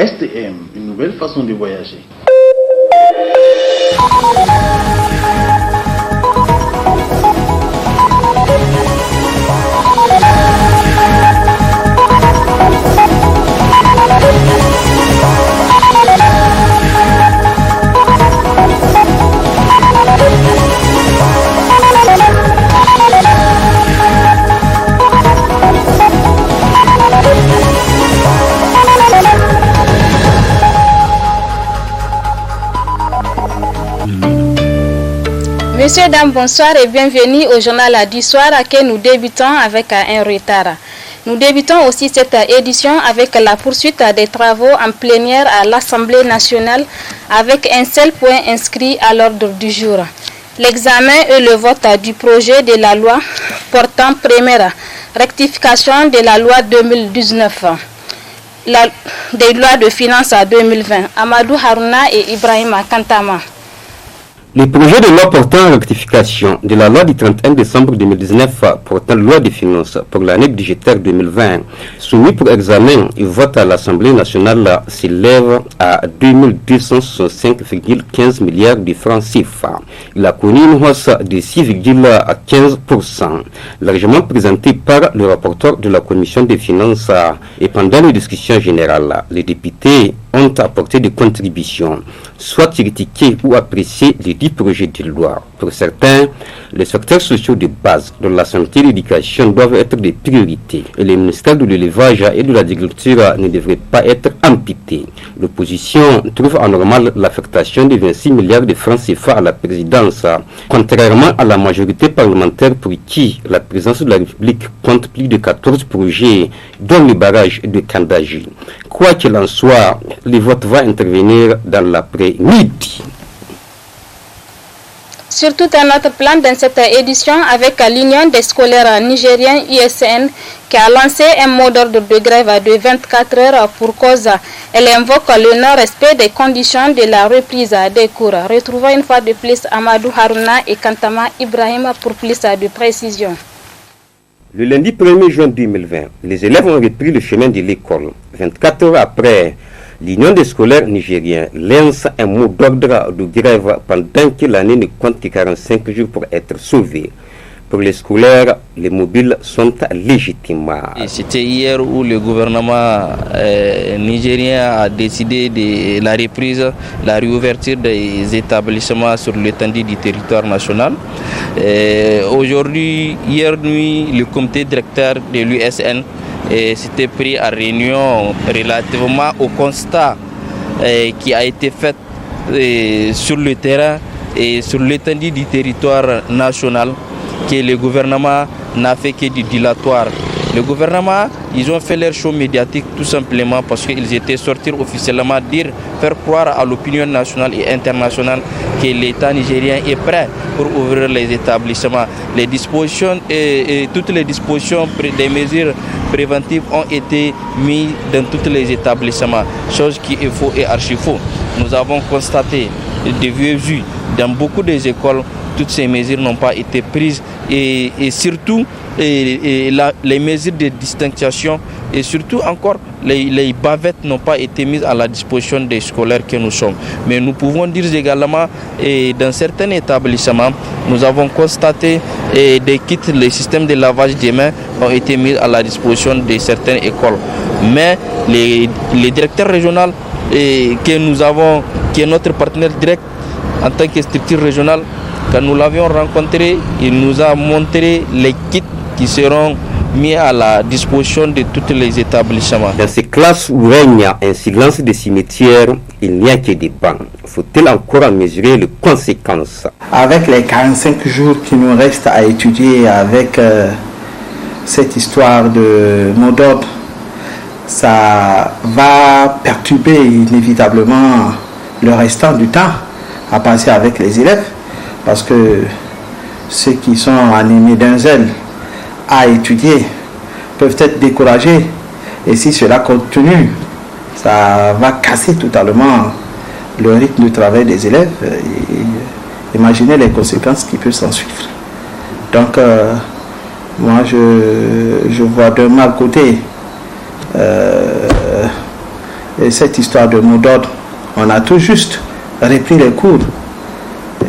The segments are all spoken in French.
STM, une nouvelle façon de voyager. Messieurs, dames, bonsoir et bienvenue au journal du soir que nous débutons avec un retard. Nous débutons aussi cette édition avec la poursuite des travaux en plénière à l'Assemblée nationale avec un seul point inscrit à l'ordre du jour. L'examen et le vote du projet de la loi portant première rectification de la loi 2019, des lois de finances 2020. Amadou Harouna et Ibrahim Kantama. Le projet de loi portant rectification de la loi du 31 décembre 2019 portant loi de finances pour l'année budgétaire 2020, soumis pour examen et vote à l'Assemblée nationale, s'élève à 2265,15 milliards de francs CFA. Il a connu une hausse de 6,15%, largement présenté par le rapporteur de la Commission des finances. Et pendant les discussions générales, les députés ont apporté des contributions, soit critiqué ou apprécié les 10 projets de loi. Pour certains, les secteurs sociaux de base de la santé et de l'éducation doivent être des priorités et les ministères de l'élevage et de l'agriculture ne devraient pas être amputés. L'opposition trouve anormal l'affectation de 26 milliards de francs CFA à la présidence, contrairement à la majorité parlementaire pour qui la présidence de la République compte plus de 14 projets, dont le barrage de Kandaji. Quoi qu'il en soit, le vote va intervenir dans l'après-midi. Surtout un autre plan dans cette édition avec l'Union des scolaires nigériens USN qui a lancé un mot d'ordre de grève de 24 heures pour cause. Elle invoque le non-respect des conditions de la reprise des cours. Retrouvons une fois de plus Amadou Harouna et Kantama Ibrahim pour plus de précision. Le lundi 1er juin 2020, les élèves ont repris le chemin de l'école. 24 heures après, l'Union des scolaires nigériens lance un mot d'ordre de grève pendant que l'année ne compte que 45 jours pour être sauvée. Pour les scolaires, les mobiles sont légitimes. C'était hier où le gouvernement nigérien a décidé de la reprise, la réouverture des établissements sur l'étendue du territoire national. Aujourd'hui, hier nuit, le comité directeur de l'USN s'était pris en réunion relativement au constat qui a été fait sur le terrain et sur l'étendue du territoire national, que le gouvernement n'a fait que du dilatoire. Le gouvernement, ils ont fait leur show médiatique tout simplement parce qu'ils étaient sortis officiellement faire croire à l'opinion nationale et internationale que l'État nigérien est prêt pour ouvrir les établissements. Les dispositions et toutes les dispositions des mesures préventives ont été mises dans tous les établissements, chose qui est faux et archi faux. Nous avons constaté des vieux vues dans beaucoup des écoles. Toutes ces mesures n'ont pas été prises et surtout les mesures de distanciation et surtout encore les bavettes n'ont pas été mises à la disposition des scolaires que nous sommes. Mais nous pouvons dire également dans certains établissements, nous avons constaté des kits, les systèmes de lavage des mains ont été mis à la disposition de certaines écoles. Mais les directeurs régionaux que nous avons, qui est notre partenaire direct en tant que structure régionale, quand nous l'avions rencontré, il nous a montré les kits qui seront mis à la disposition de tous les établissements. Dans ces classes où règne un silence des cimetières, il n'y a que des bancs. Faut-il encore en mesurer les conséquences? Avec les 45 jours qui nous restent à étudier, avec cette histoire de mot d'ordre, ça va perturber inévitablement le restant du temps à passer avec les élèves. Parce que ceux qui sont animés d'un zèle à étudier peuvent être découragés. Et si cela continue, ça va casser totalement le rythme de travail des élèves. Et imaginez les conséquences qui peuvent s'en suivre. Donc, moi, je vois d'un mal côté cette histoire de mot d'ordre. On a tout juste repris les cours.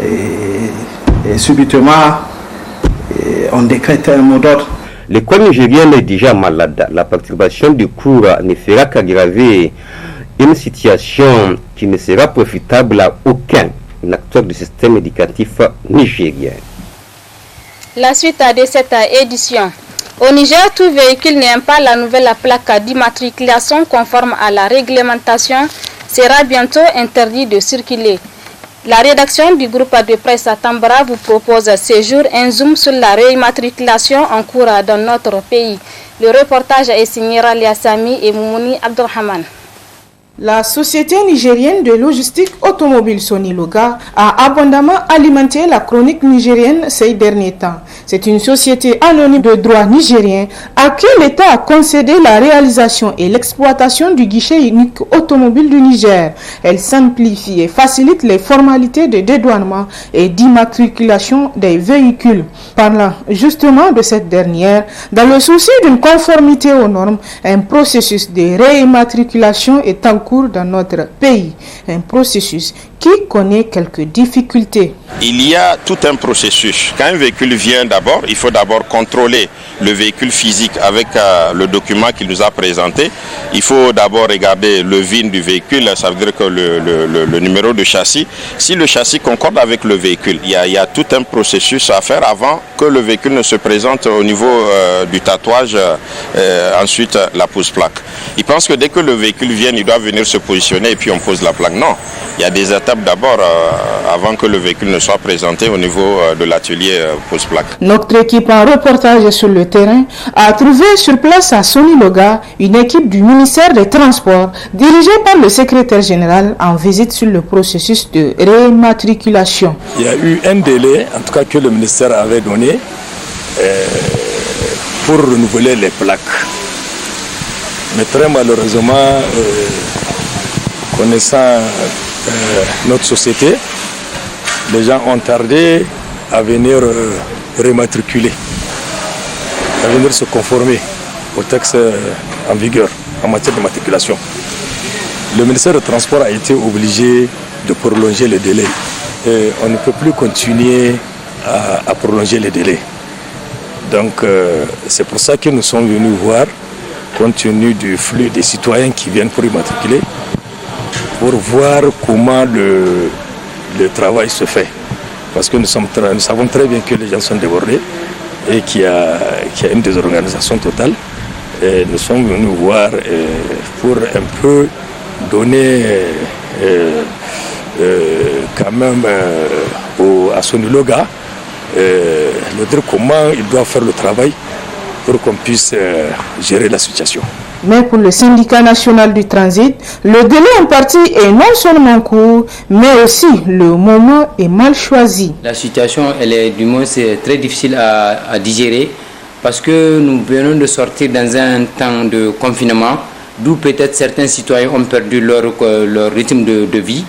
Et subitement, on décrète un mot d'ordre. L'école nigérienne est déjà malade. La perturbation du cours ne fera qu'aggraver une situation qui ne sera profitable à aucun acteur du système éducatif nigérien. La suite de cette édition. Au Niger, tout véhicule n'ayant pas la nouvelle plaque d'immatriculation conforme à la réglementation sera bientôt interdit de circuler. La rédaction du groupe de presse à Tambara vous propose ce jour un zoom sur la réimmatriculation en cours dans notre pays. Le reportage est signé Ralia Sami et Moumouni Abdurrahman. La société nigérienne de logistique automobile Soniloga a abondamment alimenté la chronique nigérienne ces derniers temps. C'est une société anonyme de droit nigérien à qui l'État a concédé la réalisation et l'exploitation du guichet unique automobile du Niger. Elle simplifie et facilite les formalités de dédouanement et d'immatriculation des véhicules. Parlant justement de cette dernière, dans le souci d'une conformité aux normes, un processus de réimmatriculation est en cours dans notre pays, un processus qui connaît quelques difficultés. Il y a tout un processus. Quand un véhicule vient d'abord, il faut d'abord contrôler le véhicule physique avec le document qu'il nous a présenté. Il faut d'abord regarder le VIN du véhicule, ça veut dire que le numéro de châssis. Si le châssis concorde avec le véhicule, il y a tout un processus à faire avant que le véhicule ne se présente au niveau du tatouage, ensuite la pose-plaque. Il pense que dès que le véhicule vient, il doit venir se positionner et puis on pose la plaque. Non, il y a des étapes d'abord avant que le véhicule ne soit présenté au niveau de l'atelier pose-plaque. Notre équipe en reportage sur le terrain a trouvé sur place à Soniloga une équipe du ministère des Transports dirigée par le secrétaire général en visite sur le processus de réimmatriculation. Il y a eu un délai, en tout cas que le ministère avait donné pour renouveler les plaques. Mais très malheureusement, connaissant notre société, les gens ont tardé à venir rématriculer, à venir se conformer au texte en vigueur en matière de matriculation. Le ministère des Transports a été obligé de prolonger les délais. Et on ne peut plus continuer à prolonger les délais. Donc c'est pour ça que nous sommes venus voir, compte tenu du flux des citoyens qui viennent pour immatriculer, pour voir comment le travail se fait. Parce que nous savons très bien que les gens sont débordés et qu'il y a une désorganisation totale. Et nous sommes venus voir pour un peu donner quand même à Soniloga le dire comment il doit faire le travail pour qu'on puisse gérer la situation. Mais pour le syndicat national du transit, le délai imparti est non seulement court, mais aussi le moment est mal choisi. La situation, elle est du moins c'est très difficile à digérer parce que nous venons de sortir dans un temps de confinement, d'où peut-être certains citoyens ont perdu leur rythme de vie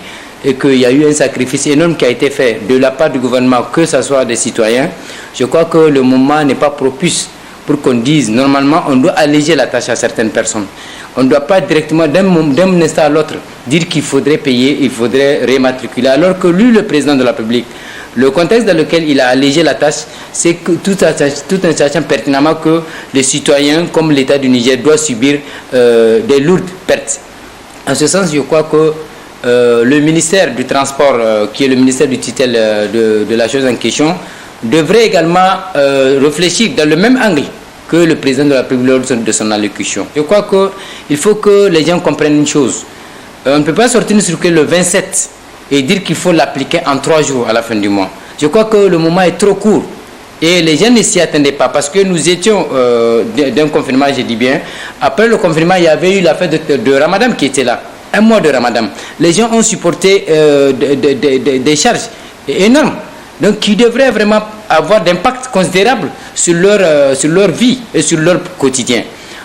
et qu'il y a eu un sacrifice énorme qui a été fait de la part du gouvernement, que ce soit des citoyens. Je crois que le moment n'est pas propice pour qu'on dise, normalement, on doit alléger la tâche à certaines personnes. On ne doit pas directement, d'un instant à l'autre, dire qu'il faudrait payer, il faudrait rématriculer, alors que lui, le président de la République, le contexte dans lequel il a allégé la tâche, c'est que tout en sachant pertinemment que les citoyens, comme l'État du Niger, doivent subir des lourdes pertes. En ce sens, je crois que le ministère du Transport, qui est le ministère du tutelle de la chose en question, devrait également réfléchir dans le même angle que le président de la République lors de son allocution. Je crois qu'il faut que les gens comprennent une chose. On ne peut pas sortir une circulaire le 27 et dire qu'il faut l'appliquer en 3 jours à la fin du mois. Je crois que le moment est trop court et les gens ne s'y attendaient pas parce que nous étions d'un confinement, je dis bien. Après le confinement, il y avait eu la fête de Ramadan qui était là. Un mois de Ramadan. Les gens ont supporté des charges énormes. Donc qui devraient vraiment avoir d'impact considérable sur leur vie et sur leur quotidien.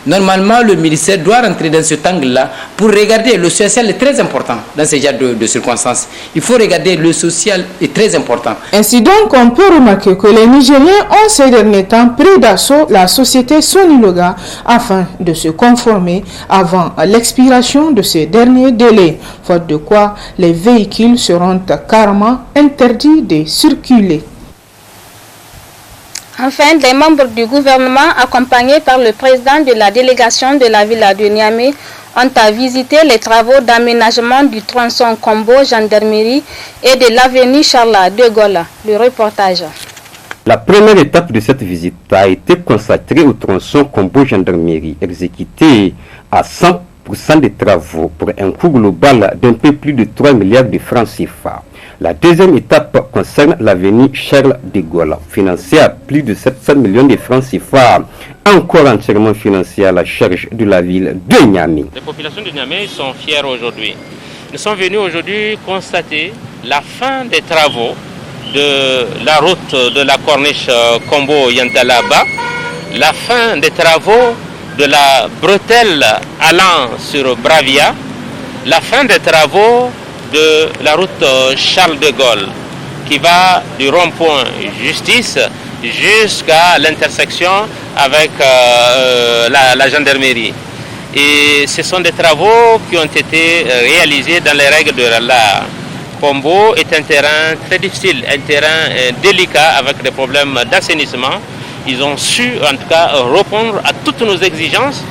Normalement, le ministère doit rentrer dans cet angle-là pour regarder. Le social est très important dans ce genre de circonstances. Il faut regarder, le social est très important. Ainsi donc, on peut remarquer que les Nigériens ont ces derniers temps pris d'assaut la société Soniloga afin de se conformer avant l'expiration de ces derniers délais, faute de quoi les véhicules seront carrément interdits de circuler. Enfin, des membres du gouvernement, accompagnés par le président de la délégation de la ville de Niamey, ont visité les travaux d'aménagement du tronçon Kombo-Gendarmerie et de l'avenue Charles de Gaulle. Le reportage. La première étape de cette visite a été consacrée au tronçon Kombo-Gendarmerie, exécuté à 100% des travaux pour un coût global d'un peu plus de 3 milliards de francs CFA. La deuxième étape concerne l'avenue Charles de Gaulle, financée à plus de 700 millions de francs CFA, encore entièrement financée à la charge de la ville de Niamey. Les populations de Niamey sont fières aujourd'hui. Nous sommes venus aujourd'hui constater la fin des travaux de la route de la corniche Kombo-Yantala-Ba, la fin des travaux de la bretelle allant sur Bravia, la fin des travaux de la route Charles de Gaulle qui va du rond-point Justice jusqu'à l'intersection avec la gendarmerie. Et ce sont des travaux qui ont été réalisés dans les règles de l'art. Kombo est un terrain très difficile, un terrain délicat avec des problèmes d'assainissement. Ils ont su en tout cas répondre à toutes nos exigences,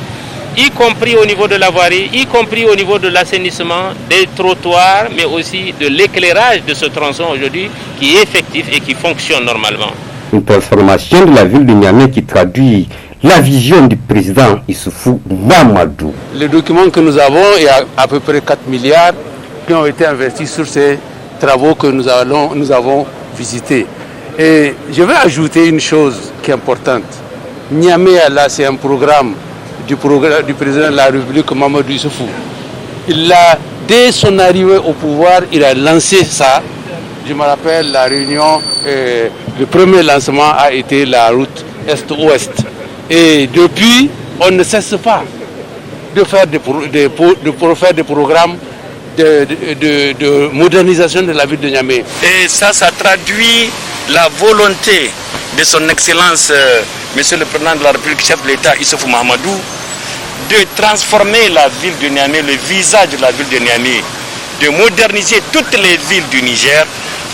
y compris au niveau de la voirie, y compris au niveau de l'assainissement, des trottoirs, mais aussi de l'éclairage de ce tronçon aujourd'hui qui est effectif et qui fonctionne normalement. Une transformation de la ville de Niamey qui traduit la vision du président Issoufou Mamadou. Le document que nous avons est à peu près 4 milliards qui ont été investis sur ces travaux que nous avons visités. Et je vais ajouter une chose qui est importante. Niamey, là, c'est un programme du président de la République, Mamadou Issoufou. Dès son arrivée au pouvoir, il a lancé ça. Je me rappelle la réunion, le premier lancement a été la route Est-Ouest. Et depuis, on ne cesse pas de faire des programmes de modernisation de la ville de Niamey. Et ça traduit la volonté de son Excellence, Monsieur le Président de la République, chef de l'État, Issoufou Mahamadou, de transformer la ville de Niamey, le visage de la ville de Niamey, de moderniser toutes les villes du Niger,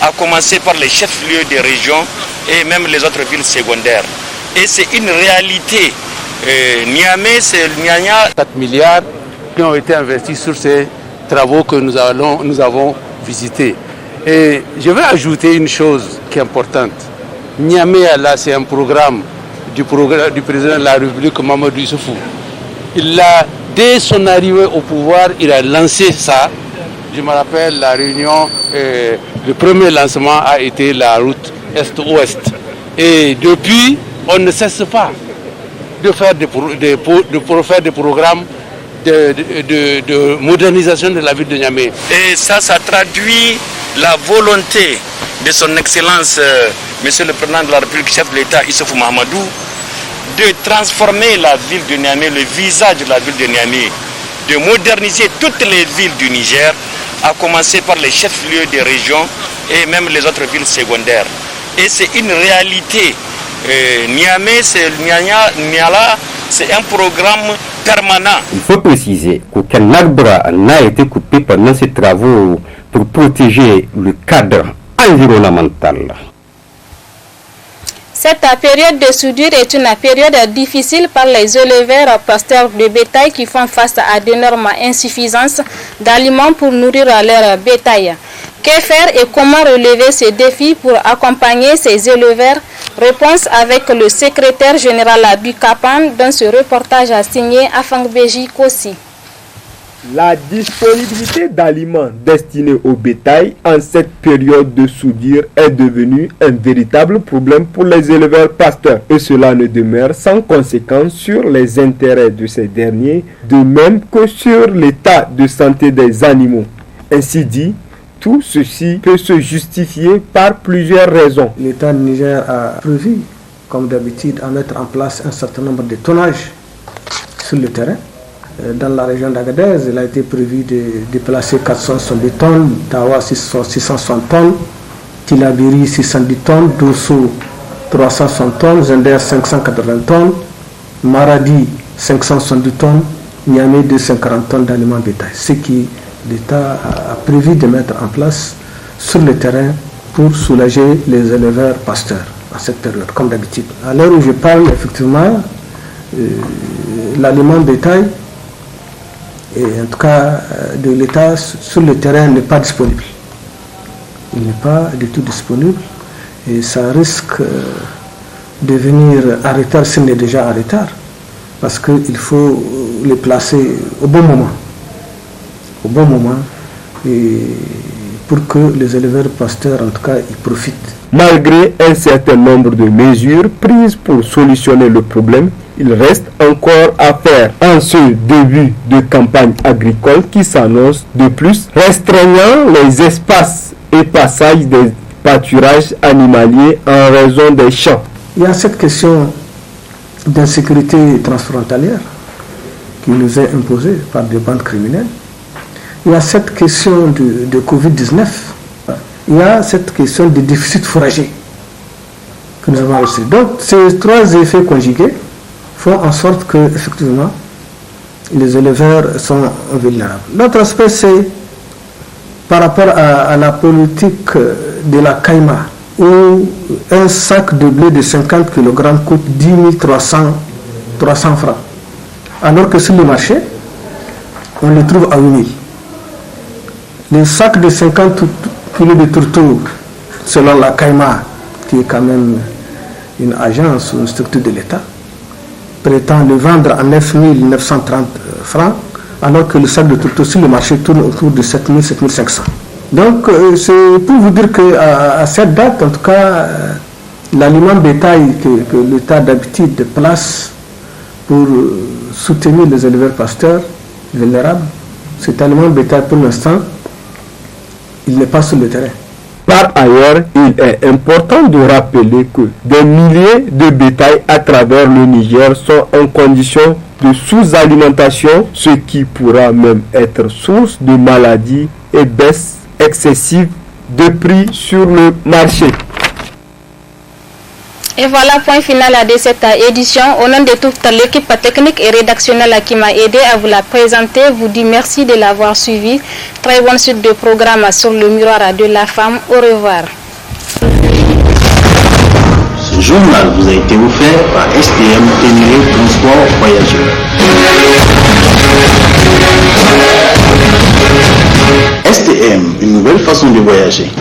à commencer par les chefs-lieux des régions et même les autres villes secondaires. Et c'est une réalité. Niamey, c'est le Niania. 4 milliards qui ont été investis sur ces travaux que nous avons visités. Et je vais ajouter une chose qui est importante. Niamey, là, c'est un programme du président de la République, Mamadou Issoufou. Dès son arrivée au pouvoir, il a lancé ça. Je me rappelle la réunion, le premier lancement a été la route Est-Ouest. Et depuis, on ne cesse pas de faire des programmes de modernisation de la ville de Niamey. Et ça traduit la volonté de son Excellence, Monsieur le Président de la République, chef de l'État, Issoufou Mahamadou, de transformer la ville de Niamey, le visage de la ville de Niamey, de moderniser toutes les villes du Niger, à commencer par les chefs-lieux des régions et même les autres villes secondaires. Et c'est une réalité. Niamey, c'est le Niala, c'est un programme permanent. Il faut préciser qu'aucun arbre n'a été coupé pendant ces travaux pour protéger le cadre environnemental. Cette période de soudure est une période difficile pour les éleveurs pasteurs de bétail qui font face à d'énormes insuffisances d'aliments pour nourrir leur bétail. Que faire et comment relever ces défis pour accompagner ces éleveurs? Réponse avec le secrétaire général du CAPAN dans ce reportage signé Afangbeji Kossi. La disponibilité d'aliments destinés au bétail en cette période de soudure est devenue un véritable problème pour les éleveurs pasteurs et cela ne demeure sans conséquence sur les intérêts de ces derniers, de même que sur l'état de santé des animaux. Ainsi dit, tout ceci peut se justifier par plusieurs raisons. L'État du Niger a prévu, comme d'habitude, à mettre en place un certain nombre de tonnages sur le terrain. Dans la région d'Agadez, il a été prévu de déplacer 470 tonnes, Tawa 660 tonnes, Tilabiri 610 tonnes, Dosso 360 tonnes, Zender 580 tonnes, Maradi 570 tonnes, Niamey 240 tonnes d'aliments bétail. Ce qui l'État a prévu de mettre en place sur le terrain pour soulager les éleveurs pasteurs à cette période, comme d'habitude. À l'heure où je parle, effectivement, l'aliment bétail, et en tout cas de l'État sur le terrain, n'est pas disponible. Il n'est pas du tout disponible et ça risque de venir en retard s'il n'est déjà en retard, parce qu'il faut les placer au bon moment. Au bon moment, et pour que les éleveurs pasteurs, en tout cas, y profitent. Malgré un certain nombre de mesures prises pour solutionner le problème, il reste encore à faire en ce début de campagne agricole qui s'annonce. De plus, restreignant les espaces et passages des pâturages animaliers en raison des champs. Il y a cette question d'insécurité transfrontalière qui nous est imposée par des bandes criminelles. Il y a cette question de Covid-19. Il y a cette question de déficit fourrager que nous avons reçu. Donc, ces trois effets conjugués font en sorte que, effectivement, les éleveurs sont vulnérables. L'autre aspect, c'est par rapport à la politique de la caïma, où un sac de blé de 50 kg coûte 10 300 francs. Alors que sur le marché, on le trouve à 8 000. Le sac de 50 kg de tourteau, selon la caïma, qui est quand même une agence ou une structure de l'État, prétend le vendre à 9 930 francs, alors que le sac de tourteau sur le marché tourne autour de 7 000, 7 500. Donc, c'est pour vous dire qu'à cette date, en tout cas, l'aliment bétail que l'État d'habitude place pour soutenir les éleveurs pasteurs vulnérables, cet aliment bétail pour l'instant, il n'est pas sur le terrain. Par ailleurs, il est important de rappeler que des milliers de bétails à travers le Niger sont en condition de sous-alimentation, ce qui pourra même être source de maladies et baisse excessive de prix sur le marché. Et voilà, point final de cette édition. Au nom de toute l'équipe technique et rédactionnelle qui m'a aidé à vous la présenter, vous dis merci de l'avoir suivi. Très bonne suite de programme sur le miroir de la femme. Au revoir. Ce journal vous a été offert par STM Ténéré Transport Voyageurs. STM, une nouvelle façon de voyager.